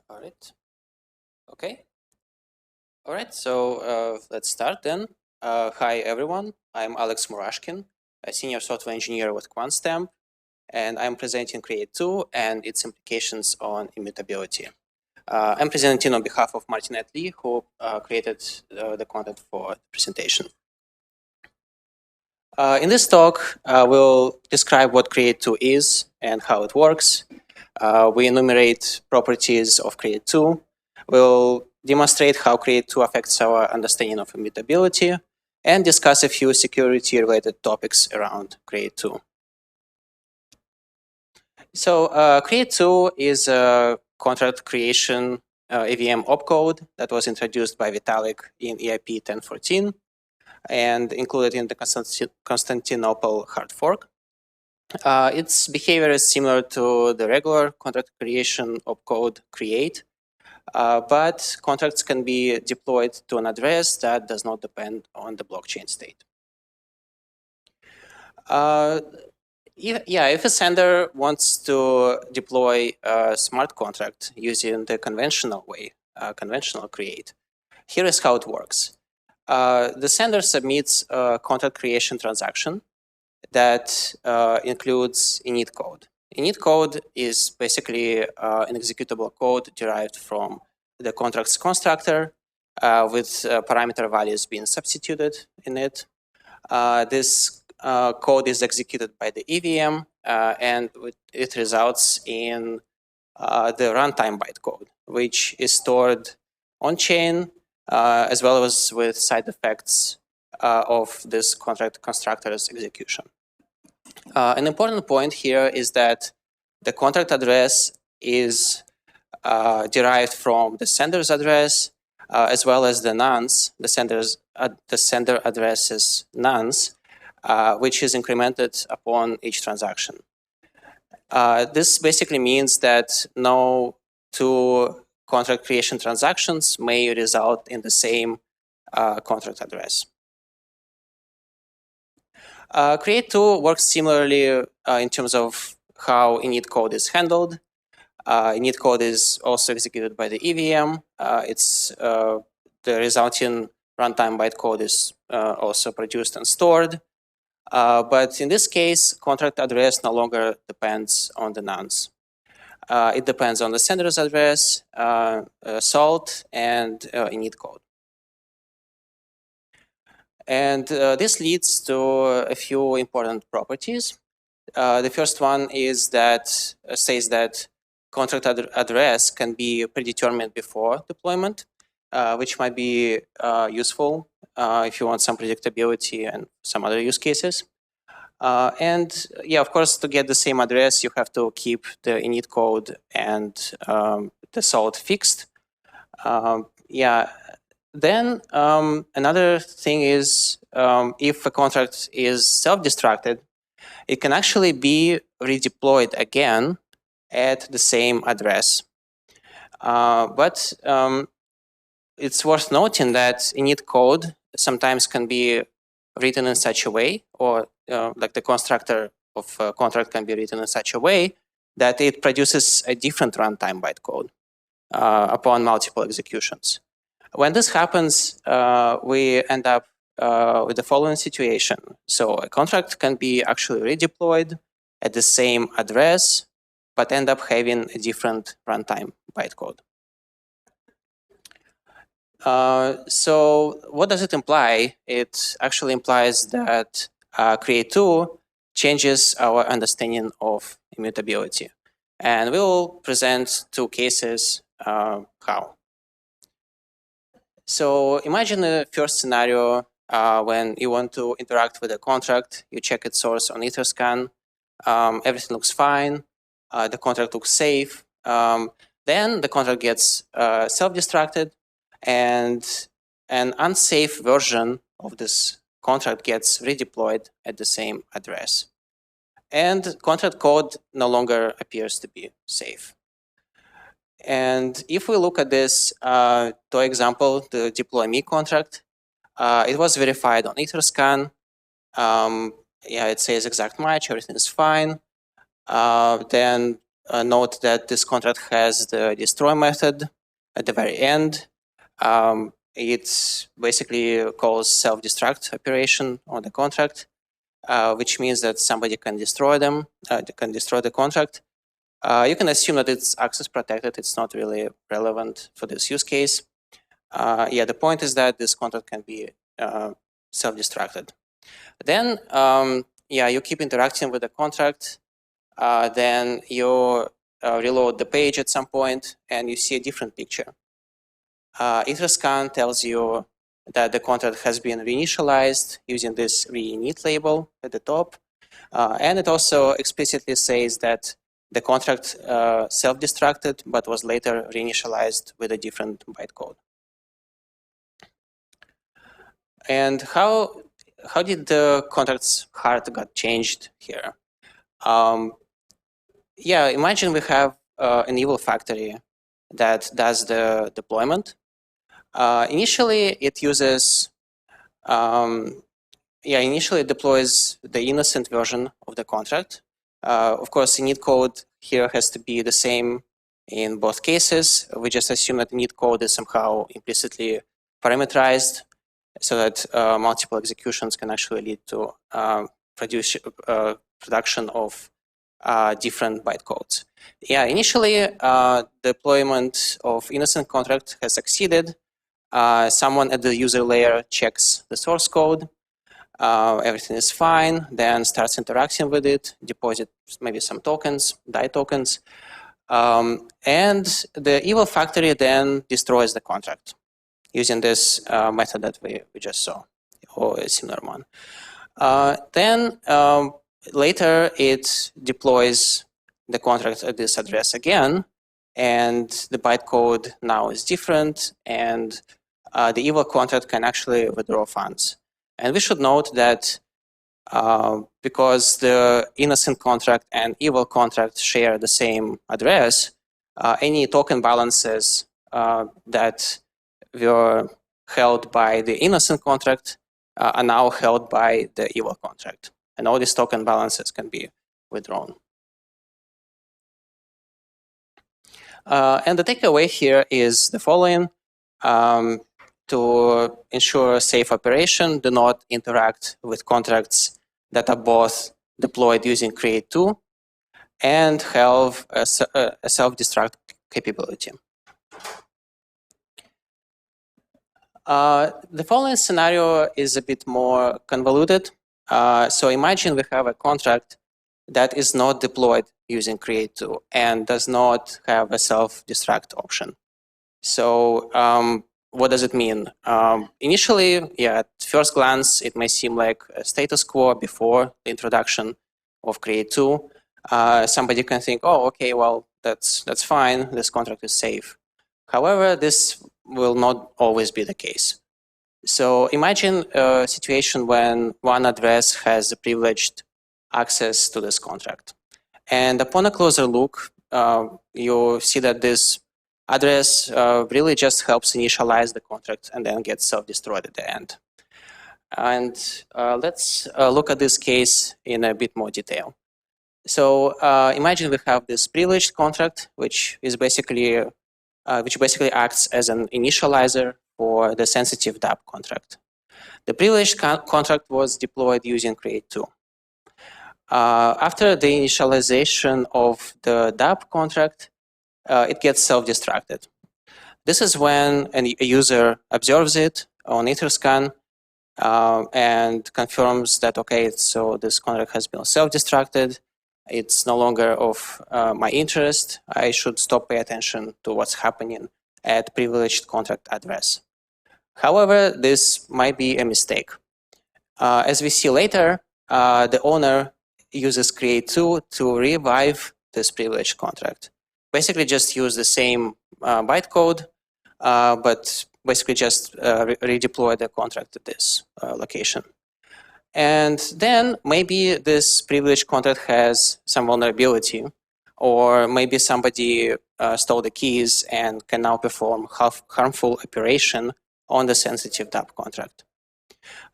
All right. Okay. All right. So let's start then. Hi, everyone. I'm Alex Murashkin, a senior software engineer with QuantStamp, and I'm presenting CREATE2 and its implications on immutability. I'm presenting on behalf of Martin Lee, who created the content for the presentation. In this talk, we'll describe what CREATE2 is and how it works. We enumerate properties of CREATE2. We'll demonstrate how CREATE2 affects our understanding of immutability and discuss a few security-related topics around CREATE2. So CREATE2 is a contract creation EVM opcode that was introduced by Vitalik in EIP 1014 and included in the Constantinople hard fork. Its behavior is similar to the regular contract creation opcode CREATE, but contracts can be deployed to an address that does not depend on the blockchain state. If a sender wants to deploy a smart contract using the conventional way, conventional CREATE, here is how it works. The sender submits a contract creation transaction that includes init code. Init code is basically an executable code derived from the contract's constructor with parameter values being substituted in it. This code is executed by the EVM and it results in the runtime bytecode, which is stored on-chain as well as with side effects of this contract constructor's execution. An important point here is that the contract address is derived from the sender's address as well as the nonce, the sender address's nonce, which is incremented upon each transaction. This basically means that no two contract creation transactions may result in the same contract address. CREATE2 works similarly in terms of how init code is handled. Init code is also executed by the EVM. The resulting runtime bytecode is also produced and stored. But in this case, contract address no longer depends on the nonce. It depends on the sender's address, salt, and init code. And this leads to a few important properties. The first one is that says that contract address can be predetermined before deployment, which might be useful if you want some predictability and some other use cases. And yeah, of course, to get the same address, you have to keep the init code and the salt fixed. Then another thing is if a contract is self-destructed, it can actually be redeployed again at the same address. But it's worth noting that init code sometimes can be written in such a way, or like the constructor of a contract can be written in such a way that it produces a different runtime bytecode upon multiple executions. When this happens, we end up with the following situation. So a contract can be actually redeployed at the same address, but end up having a different runtime bytecode. So what does it imply? It actually implies that CREATE2 changes our understanding of immutability. And we will present two cases how. So imagine the first scenario when you want to interact with a contract, you check its source on Etherscan, everything looks fine, the contract looks safe, then the contract gets self-destructed and an unsafe version of this contract gets redeployed at the same address. And contract code no longer appears to be safe. And if we look at this to example, the deploy me contract, it was verified on Etherscan. Yeah, it says exact match, everything is fine. Then note that this contract has the destroy method at the very end. It basically calls self-destruct operation on the contract, which means that somebody can destroy them, can destroy the contract. You can assume that it's access protected. It's not really relevant for this use case. Yeah, the point is that this contract can be self-destructed. Then, yeah, you keep interacting with the contract. Then you reload the page at some point, and you see a different picture. EthCC tells you that the contract has been reinitialized using this reinit label at the top. And it also explicitly says that the contract self-destructed, but was later reinitialized with a different bytecode. And how did the contract's heart got changed here? Yeah, imagine we have an evil factory that does the deployment. Initially, it uses, initially it deploys the innocent version of the contract. Of course, init code here has to be the same in both cases. We just assume that init code is somehow implicitly parameterized so that multiple executions can actually lead to production of different bytecodes. Yeah, initially, deployment of innocent contract has succeeded. Someone at the user layer checks the source code. Everything is fine, then starts interacting with it, deposit maybe some tokens, DAI tokens. And the evil factory then destroys the contract using this method that we just saw, or a similar one. Then later it deploys the contract at this address again, and the bytecode now is different, and the evil contract can actually withdraw funds. And we should note that because the innocent contract and evil contract share the same address, any token balances that were held by the innocent contract are now held by the evil contract. And all these token balances can be withdrawn. And the takeaway here is the following. To ensure safe operation, do not interact with contracts that are both deployed using CREATE2 and have a self-destruct capability. The following scenario is a bit more convoluted. So imagine we have a contract that is not deployed using CREATE2 and does not have a self-destruct option. So what does it mean? Initially, yeah, at first glance, it may seem like a status quo before the introduction of CREATE2. Somebody can think, oh, okay, well, that's fine. This contract is safe. However, this will not always be the case. So imagine a situation when one address has a privileged access to this contract. And upon a closer look, you see that this address really just helps initialize the contract and then gets self-destroyed at the end. And let's look at this case in a bit more detail. So imagine we have this privileged contract, which basically acts as an initializer for the sensitive DApp contract. The privileged contract was deployed using CREATE2. After the initialization of the DApp contract, it gets self-destructed. This is when a user observes it on EthCC and confirms that, okay, so this contract has been self-destructed. It's no longer of my interest. I should stop paying attention to what's happening at privileged contract address. However, this might be a mistake. As we see later, the owner uses CREATE2 to revive this privileged contract. Basically just use the same bytecode, but basically just redeploy the contract to this location. And then maybe this privileged contract has some vulnerability, or maybe somebody stole the keys and can now perform harmful operation on the sensitive DApp contract.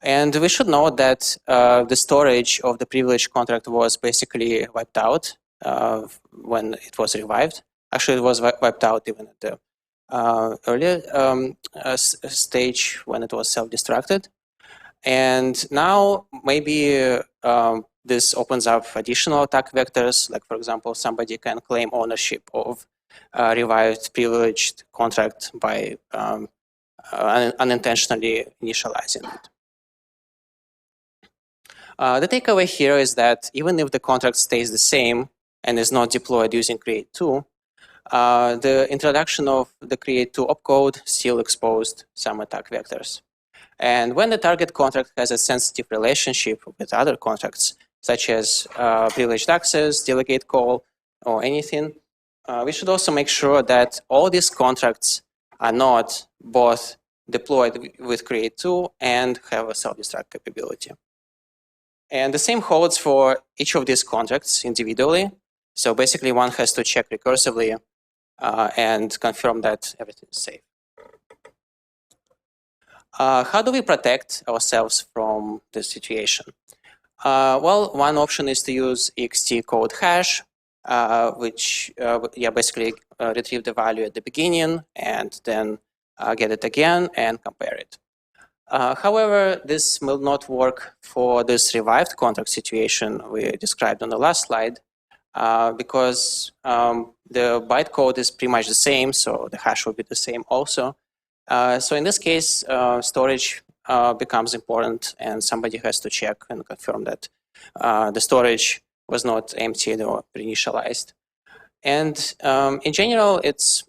And we should note that the storage of the privileged contract was basically wiped out when it was revived. Actually, it was wiped out even at the earlier stage when it was self-destructed. And now maybe this opens up additional attack vectors, like for example, somebody can claim ownership of revived privileged contract by unintentionally initializing it. The takeaway here is that even if the contract stays the same and is not deployed using CREATE2, the introduction of the CREATE2 opcode still exposed some attack vectors. And when the target contract has a sensitive relationship with other contracts, such as privileged access, delegate call, or anything, we should also make sure that all these contracts are not both deployed with CREATE2 and have a self-destruct capability. And the same holds for each of these contracts individually. So basically, one has to check recursively and confirm that everything is safe. How do we protect ourselves from this situation? Well, one option is to use ext code hash, which basically retrieve the value at the beginning and then get it again and compare it. However, this will not work for this revived contract situation we described on the last slide because the bytecode is pretty much the same, so the hash will be the same also. So in this case, storage becomes important, and somebody has to check and confirm that the storage was not emptied or pre-initialized. And in general, it's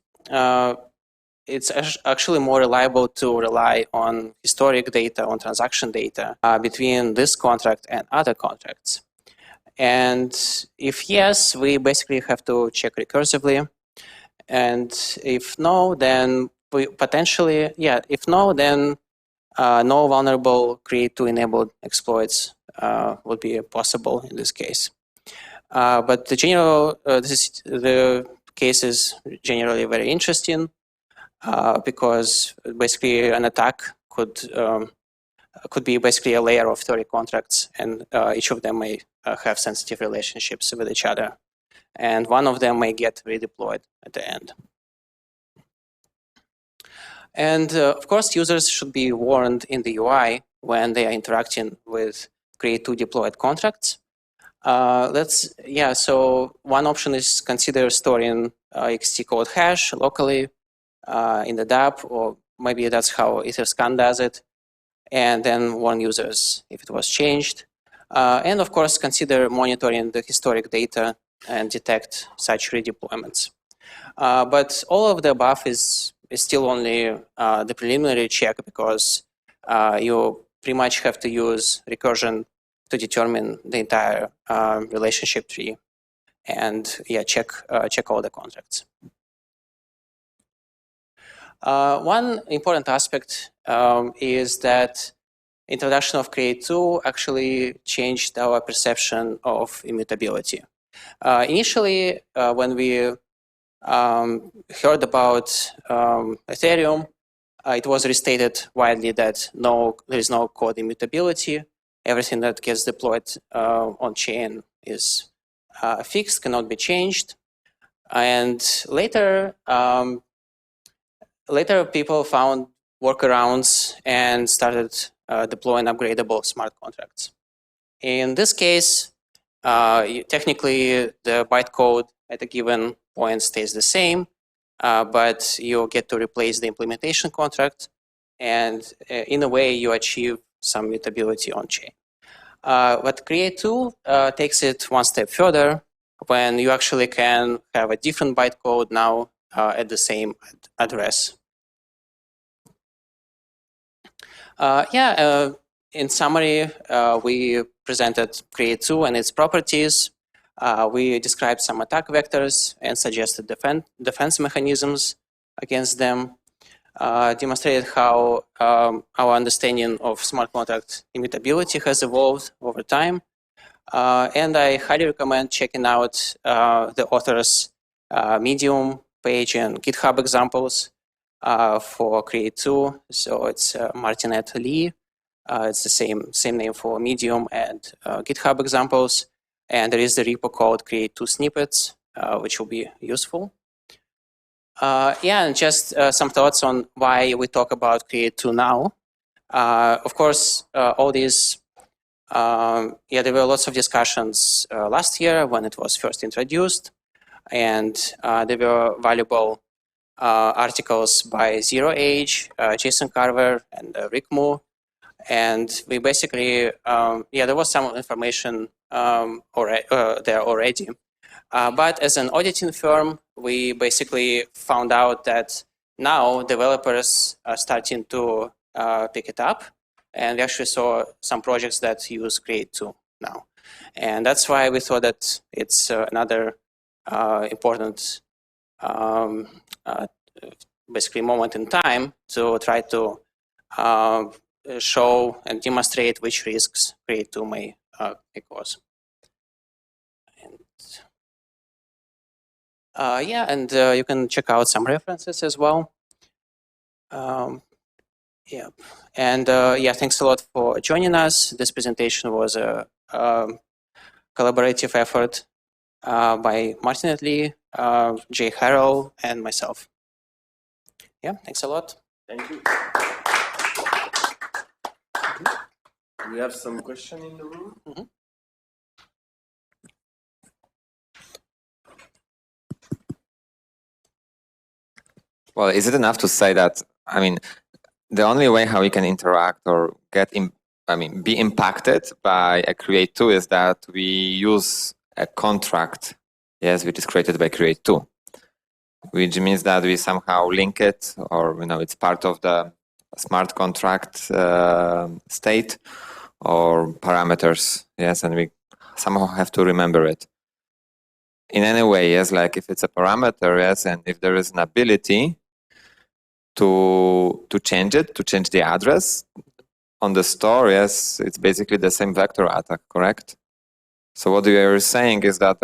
actually more reliable to rely on historic data, on transaction data between this contract and other contracts. And if yes, we basically have to check recursively. And if no, then we potentially, if no, then no vulnerable CREATE2 enabled exploits would be possible in this case. But the the case is generally very interesting because basically an attack could be basically a layer of 30 contracts, and each of them may have sensitive relationships with each other. And one of them may get redeployed at the end. And of course, users should be warned in the UI when they are interacting with CREATE2 deployed contracts. So one option is consider storing ext code hash locally in the DApp, or maybe that's how Etherscan does it, and then warn users if it was changed. And of course, consider monitoring the historic data and detect such redeployments. But all of the above is still only the preliminary check because you pretty much have to use recursion to determine the entire relationship tree and check all the contracts. One important aspect is that introduction of CREATE2 actually changed our perception of immutability. Initially, when we heard about Ethereum, it was restated widely that there is no code immutability. Everything that gets deployed on chain is fixed, cannot be changed. And later, people found workarounds and started deploying upgradable smart contracts. In this case, technically, the bytecode at a given point stays the same, but you get to replace the implementation contract, and in a way, you achieve some mutability on chain. But CREATE2 takes it one step further when you actually can have a different bytecode now at the same address. In summary, we presented CREATE2 and its properties. We described some attack vectors and suggested defense mechanisms against them. Demonstrated how our understanding of smart contract immutability has evolved over time. And I highly recommend checking out the author's Medium page and GitHub examples for CREATE2. So it's Martinet Lee. It's the same name for Medium and GitHub examples. And there is the repo called CREATE2 snippets, which will be useful. Yeah, and just some thoughts on why we talk about CREATE2 now. Of course, all these, yeah, there were lots of discussions last year when it was first introduced, and there were valuable articles by Zero Age, Jason Carver, and Rick Moore. And we basically, yeah, there was some information there already. But as an auditing firm, we basically found out that now developers are starting to pick it up. And we actually saw some projects that use CREATE2 now. And that's why we thought that it's another important basically moment in time to try to show and demonstrate which risks CREATE2 may cause. And, yeah, and you can check out some references as well. Yeah, and yeah, thanks a lot for joining us. This presentation was a collaborative effort by Martin Lee, Jay Harrell, and myself. Yeah, thanks a lot. Thank you. We have some question in the room. Well, is it enough to say that, I mean, the only way how we can interact or get, be impacted by a CREATE2 is that we use a contract, yes, which is created by CREATE2, which means that we somehow link it, or it's part of the smart contract state or parameters, yes, and we somehow have to remember it. In any way, yes, like if it's a parameter, yes, and if there is an ability to change it, to change the address on the store, yes, it's basically the same vector attack, correct? So what we are saying is that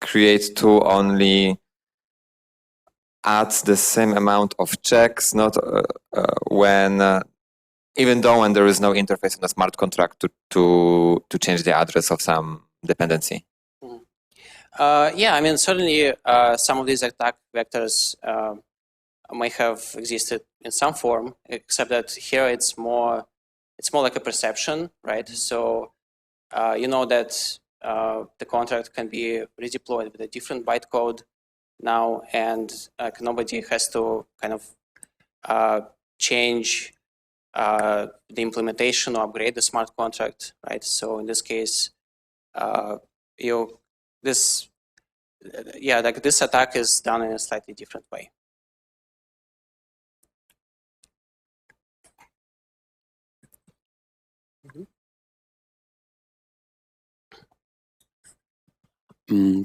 CREATE2 only adds the same amount of checks, not when, even though when there is no interface in the smart contract to change the address of some dependency. Yeah, I mean, certainly some of these attack vectors may have existed in some form, except that here it's more like a perception, right? So you know that the contract can be redeployed with a different bytecode now, and nobody has to kind of change the implementation or upgrade the smart contract, right? So in this case, this attack is done in a slightly different way.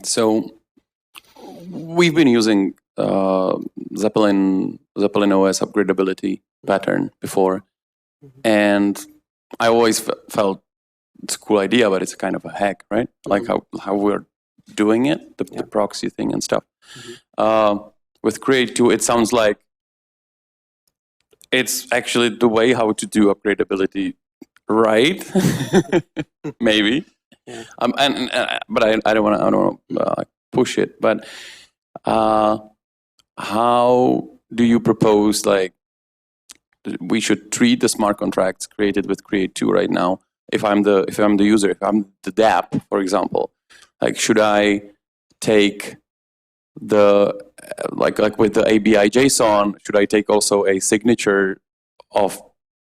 So we've been using Zeppelin OS upgradability pattern before, and I always felt it's a cool idea, but it's kind of a hack, right? Like how we're doing it, the proxy thing and stuff. With CREATE2, it sounds like it's actually the way how to do upgradability right, maybe. Yeah. But I don't want to push it. But how do you propose like we should treat the smart contracts created with CREATE2 right now? If I'm the user, if I'm the DApp, for example, like should I take the like with the ABI JSON? Should I take also a signature of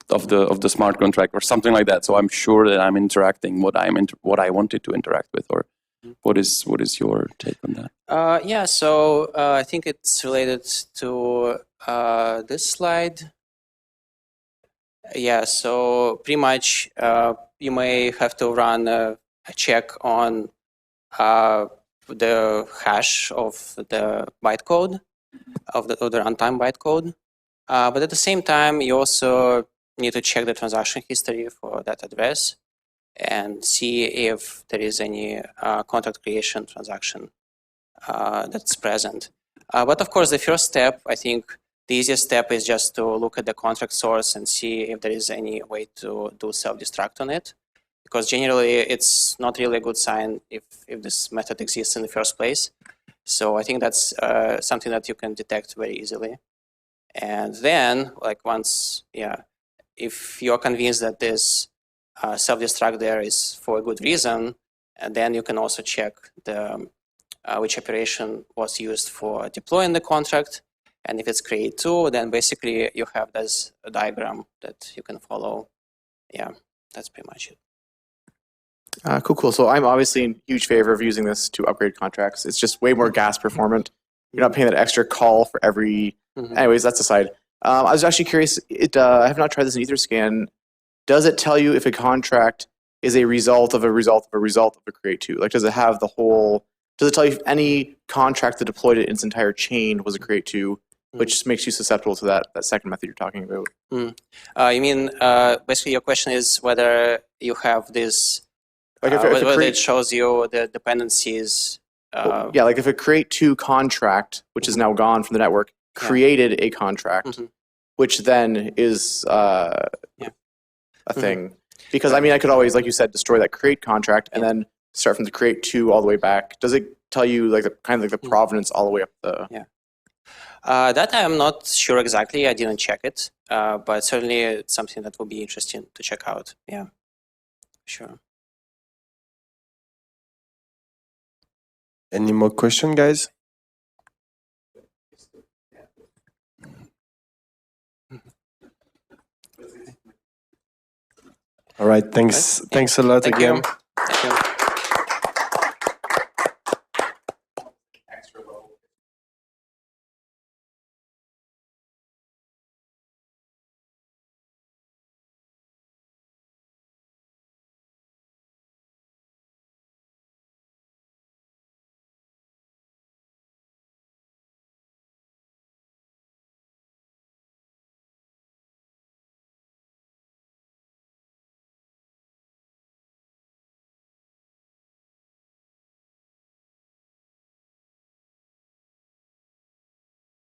the smart contract or something like that? So I'm sure that I'm interacting what I wanted to interact with. Or what is your take on that? Yeah, so I think it's related to this slide. Yeah, so pretty much you may have to run a check on the hash of the bytecode, of the runtime bytecode. But at the same time, you also need to check the transaction history for that address and see if there is any contract creation transaction that's present. But of course, the first step, I think the easiest step is just to look at the contract source and see if there is any way to do self-destruct on it. because generally it's not really a good sign if this method exists in the first place. So I think that's something that you can detect very easily. And then, like once, if you're convinced that this self-destruct there is for a good reason, and then you can also check the which operation was used for deploying the contract. And if it's CREATE2, then basically you have this diagram that you can follow. Yeah, that's pretty much it. Cool. So I'm obviously in huge favor of using this to upgrade contracts. It's just way more gas performant. You're not paying that extra call for every. Anyways, that's aside. I was actually curious. I have not tried this in EtherScan. Does it tell you if a contract is a result of a result of a result of a CREATE2? Like, does it have the whole? Does it tell you if any contract that deployed it in its entire chain was a CREATE2, which makes you susceptible to that second method you're talking about? You mean basically your question is whether you have this. Like whether it shows you the dependencies. Yeah, like if a CREATE2 contract, which is now gone from the network, created a contract, which then is a thing. Because I mean, I could always, like you said, destroy that create contract and then start from the CREATE2 all the way back. Does it tell you like the kind of like the provenance all the way up the? That I'm not sure exactly. I didn't check it, but certainly it's something that will be interesting to check out. Yeah, sure. Any more question, guys? All right, thanks. Thanks a lot Thank again. you. Thank you.